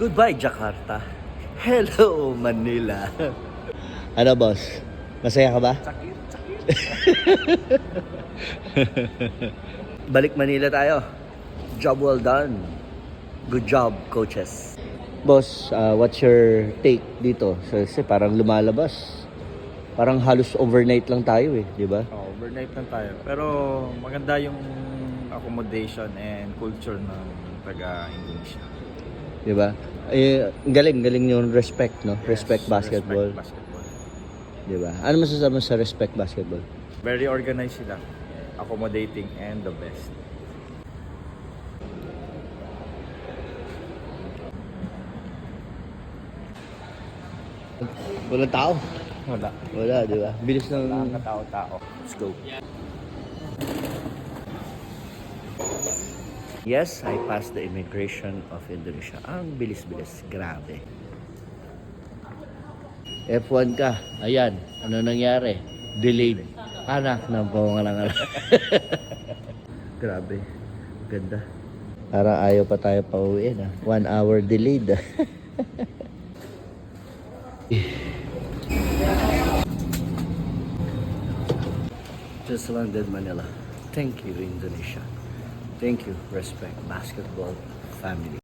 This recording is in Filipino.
Goodbye, Jakarta. Hello, Manila. Ano, boss? Masaya ka ba? Sakit. Balik Manila tayo. Job well done. Good job, coaches. Boss, what's your take dito? Kasi parang lumalabas. Parang halos overnight lang tayo di ba? Overnight lang tayo. Pero maganda yung accommodation and culture ng taga-Indonesia. Di ba? Galing yung respect, no? Yes, respect basketball. Respect basketball. Di ba? Ano masasabi mo sa respect basketball? Very organized sila. Accommodating and the best. Walang tao. Wala, di ba? Bilis ng... Ang katao-tao. Let's go. Yes, I passed the immigration of Indonesia. Ang bilis-bilis. Grabe. F1 ka. Ayan. Ano nangyari? Delayed. Anak ng pangalangalan. Grabe. Ganda. Parang ayaw pa tayo pauwiin. 1 hour delayed. Just landed Manila. Thank you, Indonesia. Thank you, respect basketball family.